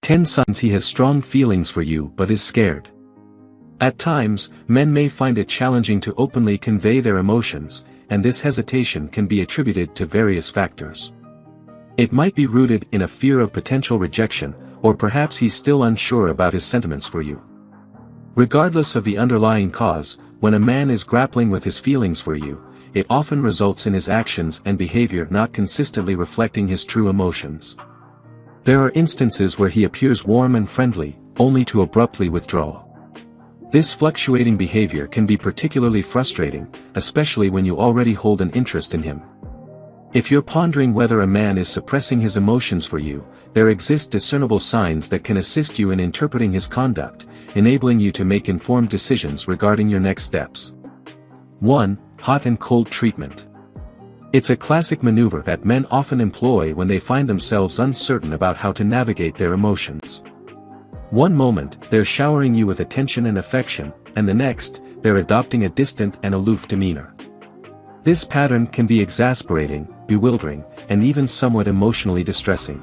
10 signs he has strong feelings for you but is scared. At times, men may find it challenging to openly convey their emotions, and this hesitation can be attributed to various factors. It might be rooted in a fear of potential rejection, or perhaps he's still unsure about his sentiments for you. Regardless of the underlying cause, when a man is grappling with his feelings for you, it often results in his actions and behavior not consistently reflecting his true emotions. There are instances where he appears warm and friendly, only to abruptly withdraw. This fluctuating behavior can be particularly frustrating, especially when you already hold an interest in him. If you're pondering whether a man is suppressing his emotions for you, there exist discernible signs that can assist you in interpreting his conduct, enabling you to make informed decisions regarding your next steps. 1. Hot and cold treatment. It's a classic maneuver that men often employ when they find themselves uncertain about how to navigate their emotions. One moment, they're showering you with attention and affection, and the next, they're adopting a distant and aloof demeanor. This pattern can be exasperating, bewildering, and even somewhat emotionally distressing.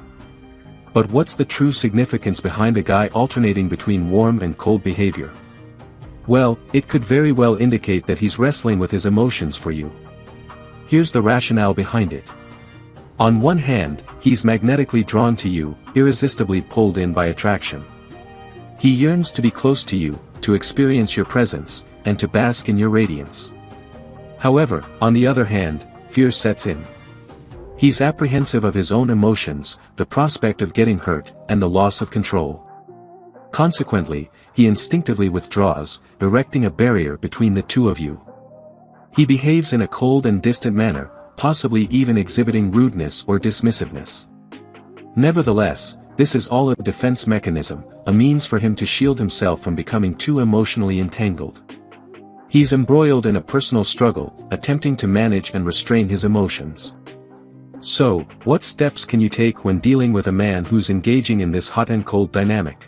But what's the true significance behind a guy alternating between warm and cold behavior? Well, it could very well indicate that he's wrestling with his emotions for you. Here's the rationale behind it. On one hand, he's magnetically drawn to you, irresistibly pulled in by attraction. He yearns to be close to you, to experience your presence, and to bask in your radiance. However, on the other hand, fear sets in. He's apprehensive of his own emotions, the prospect of getting hurt, and the loss of control. Consequently, he instinctively withdraws, erecting a barrier between the two of you. He behaves in a cold and distant manner, possibly even exhibiting rudeness or dismissiveness. Nevertheless, this is all a defense mechanism, a means for him to shield himself from becoming too emotionally entangled. He's embroiled in a personal struggle, attempting to manage and restrain his emotions. So, what steps can you take when dealing with a man who's engaging in this hot and cold dynamic?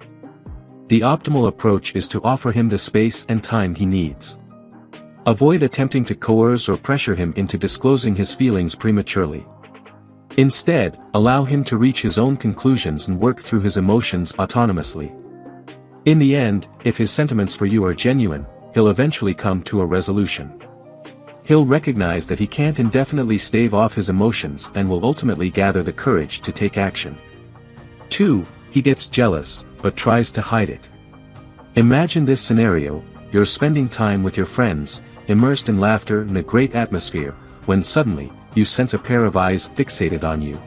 The optimal approach is to offer him the space and time he needs. Avoid attempting to coerce or pressure him into disclosing his feelings prematurely. Instead, allow him to reach his own conclusions and work through his emotions autonomously. In the end, if his sentiments for you are genuine, he'll eventually come to a resolution. He'll recognize that he can't indefinitely stave off his emotions and will ultimately gather the courage to take action. 2. He gets jealous, but tries to hide it. Imagine this scenario: you're spending time with your friends, immersed in laughter and a great atmosphere, when suddenly, you sense a pair of eyes fixated on you.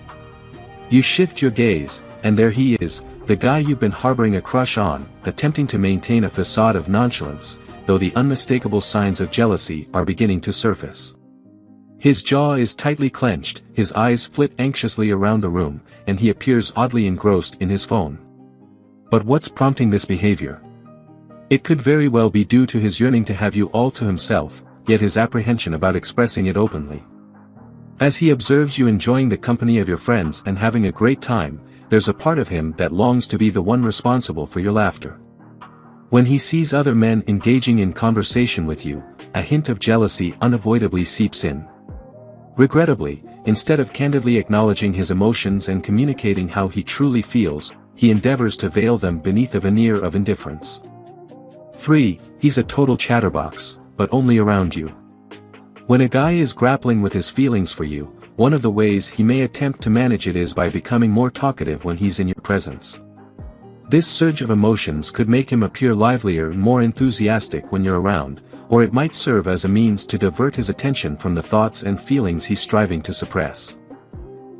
You shift your gaze, and there he is, the guy you've been harboring a crush on, attempting to maintain a facade of nonchalance, though the unmistakable signs of jealousy are beginning to surface. His jaw is tightly clenched, his eyes flit anxiously around the room, and he appears oddly engrossed in his phone. But what's prompting this behavior? It could very well be due to his yearning to have you all to himself, yet his apprehension about expressing it openly. As he observes you enjoying the company of your friends and having a great time, there's a part of him that longs to be the one responsible for your laughter. When he sees other men engaging in conversation with you, a hint of jealousy unavoidably seeps in. Regrettably, instead of candidly acknowledging his emotions and communicating how he truly feels, he endeavors to veil them beneath a veneer of indifference. 3. He's a total chatterbox, but only around you. When a guy is grappling with his feelings for you, one of the ways he may attempt to manage it is by becoming more talkative when he's in your presence. This surge of emotions could make him appear livelier and more enthusiastic when you're around, or it might serve as a means to divert his attention from the thoughts and feelings he's striving to suppress.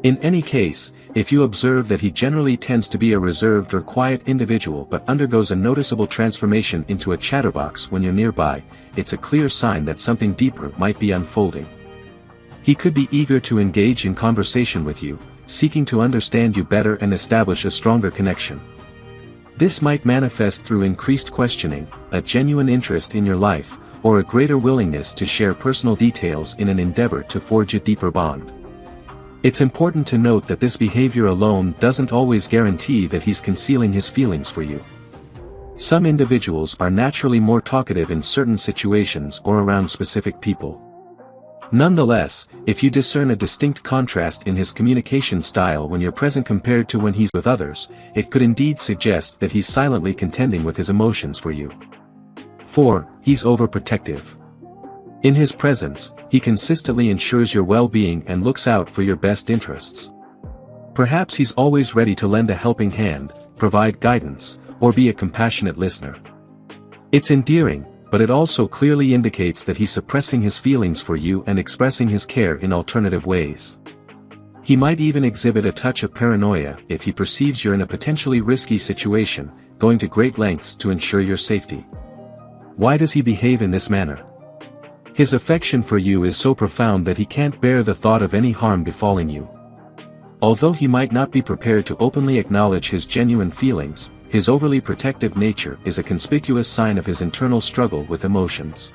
In any case, if you observe that he generally tends to be a reserved or quiet individual but undergoes a noticeable transformation into a chatterbox when you're nearby, it's a clear sign that something deeper might be unfolding. He could be eager to engage in conversation with you, seeking to understand you better and establish a stronger connection. This might manifest through increased questioning, a genuine interest in your life, or a greater willingness to share personal details in an endeavor to forge a deeper bond. It's important to note that this behavior alone doesn't always guarantee that he's concealing his feelings for you. Some individuals are naturally more talkative in certain situations or around specific people. Nonetheless, if you discern a distinct contrast in his communication style when you're present compared to when he's with others, it could indeed suggest that he's silently contending with his emotions for you. 4. He's overprotective. In his presence, he consistently ensures your well-being and looks out for your best interests. Perhaps he's always ready to lend a helping hand, provide guidance, or be a compassionate listener. It's endearing, but it also clearly indicates that he's suppressing his feelings for you and expressing his care in alternative ways. He might even exhibit a touch of paranoia if he perceives you're in a potentially risky situation, going to great lengths to ensure your safety. Why does he behave in this manner? His affection for you is so profound that he can't bear the thought of any harm befalling you. Although he might not be prepared to openly acknowledge his genuine feelings, his overly protective nature is a conspicuous sign of his internal struggle with emotions.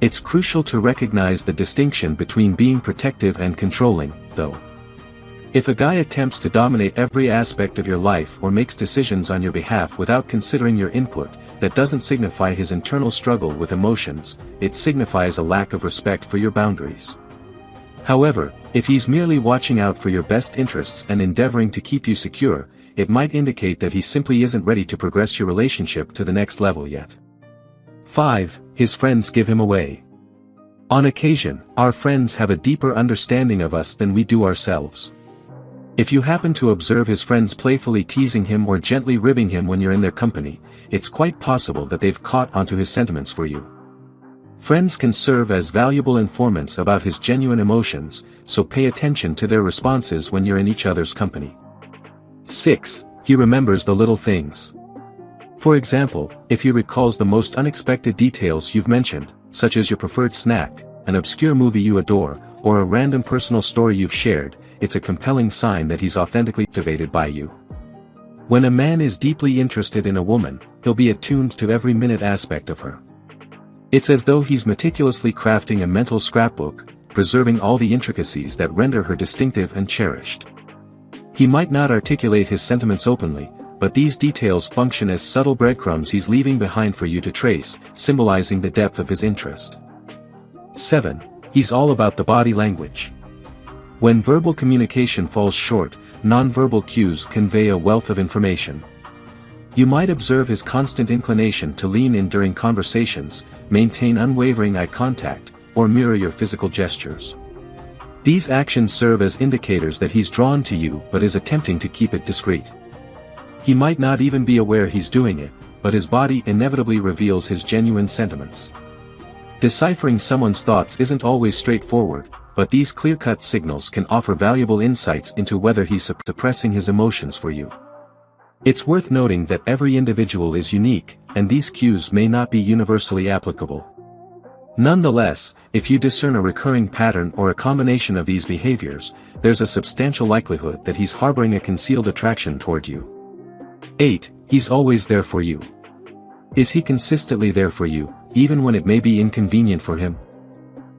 It's crucial to recognize the distinction between being protective and controlling, though. If a guy attempts to dominate every aspect of your life or makes decisions on your behalf without considering your input, that doesn't signify his internal struggle with emotions, it signifies a lack of respect for your boundaries. However, if he's merely watching out for your best interests and endeavoring to keep you secure, it might indicate that he simply isn't ready to progress your relationship to the next level yet. 5. His friends give him away. On occasion, our friends have a deeper understanding of us than we do ourselves. If you happen to observe his friends playfully teasing him or gently ribbing him when you're in their company, it's quite possible that they've caught onto his sentiments for you. Friends can serve as valuable informants about his genuine emotions, so pay attention to their responses when you're in each other's company. 6. He remembers the little things. For example, if he recalls the most unexpected details you've mentioned, such as your preferred snack, an obscure movie you adore, or a random personal story you've shared, it's a compelling sign that he's authentically captivated by you. When a man is deeply interested in a woman, he'll be attuned to every minute aspect of her. It's as though he's meticulously crafting a mental scrapbook, preserving all the intricacies that render her distinctive and cherished. He might not articulate his sentiments openly, but these details function as subtle breadcrumbs he's leaving behind for you to trace, symbolizing the depth of his interest. 7. He's all about the body language. When verbal communication falls short, nonverbal cues convey a wealth of information. You might observe his constant inclination to lean in during conversations, maintain unwavering eye contact, or mirror your physical gestures. These actions serve as indicators that he's drawn to you but is attempting to keep it discreet. He might not even be aware he's doing it, but his body inevitably reveals his genuine sentiments. Deciphering someone's thoughts isn't always straightforward, but these clear-cut signals can offer valuable insights into whether he's suppressing his emotions for you. It's worth noting that every individual is unique, and these cues may not be universally applicable. Nonetheless, if you discern a recurring pattern or a combination of these behaviors, there's a substantial likelihood that he's harboring a concealed attraction toward you. 8. He's always there for you. Is he consistently there for you, even when it may be inconvenient for him?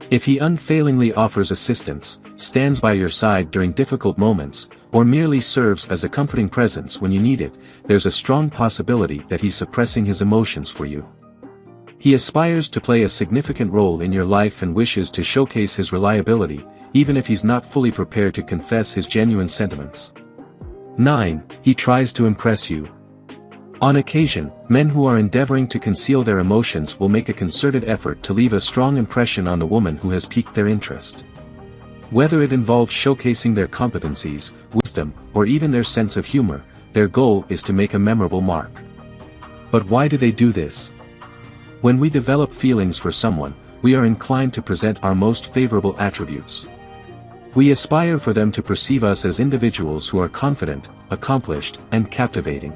If he unfailingly offers assistance, stands by your side during difficult moments, or merely serves as a comforting presence when you need it, there's a strong possibility that he's suppressing his emotions for you. He aspires to play a significant role in your life and wishes to showcase his reliability, even if he's not fully prepared to confess his genuine sentiments. 9. He tries to impress you. On occasion, men who are endeavoring to conceal their emotions will make a concerted effort to leave a strong impression on the woman who has piqued their interest. Whether it involves showcasing their competencies, wisdom, or even their sense of humor, their goal is to make a memorable mark. But why do they do this? When we develop feelings for someone, we are inclined to present our most favorable attributes. We aspire for them to perceive us as individuals who are confident, accomplished, and captivating.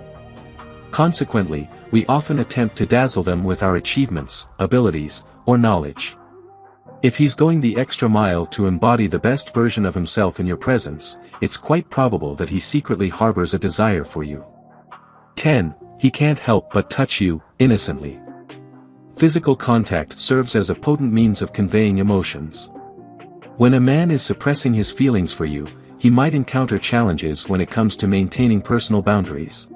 Consequently, we often attempt to dazzle them with our achievements, abilities, or knowledge. If he's going the extra mile to embody the best version of himself in your presence, it's quite probable that he secretly harbors a desire for you. 10. He can't help but touch you, innocently. Physical contact serves as a potent means of conveying emotions. When a man is suppressing his feelings for you, he might encounter challenges when it comes to maintaining personal boundaries.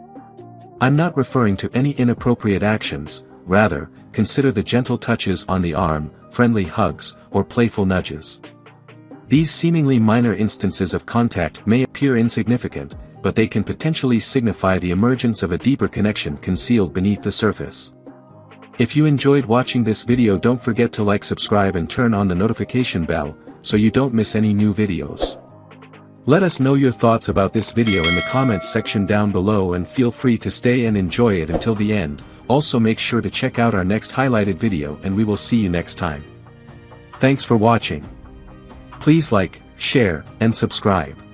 I'm not referring to any inappropriate actions, rather, consider the gentle touches on the arm, friendly hugs, or playful nudges. These seemingly minor instances of contact may appear insignificant, but they can potentially signify the emergence of a deeper connection concealed beneath the surface. If you enjoyed watching this video, don't forget to like, subscribe and turn on the notification bell, so you don't miss any new videos. Let us know your thoughts about this video in the comments section down below, and feel free to stay and enjoy it until the end. Also make sure to check out our next highlighted video, and we will see you next time. Thanks for watching. Please like, share, and subscribe.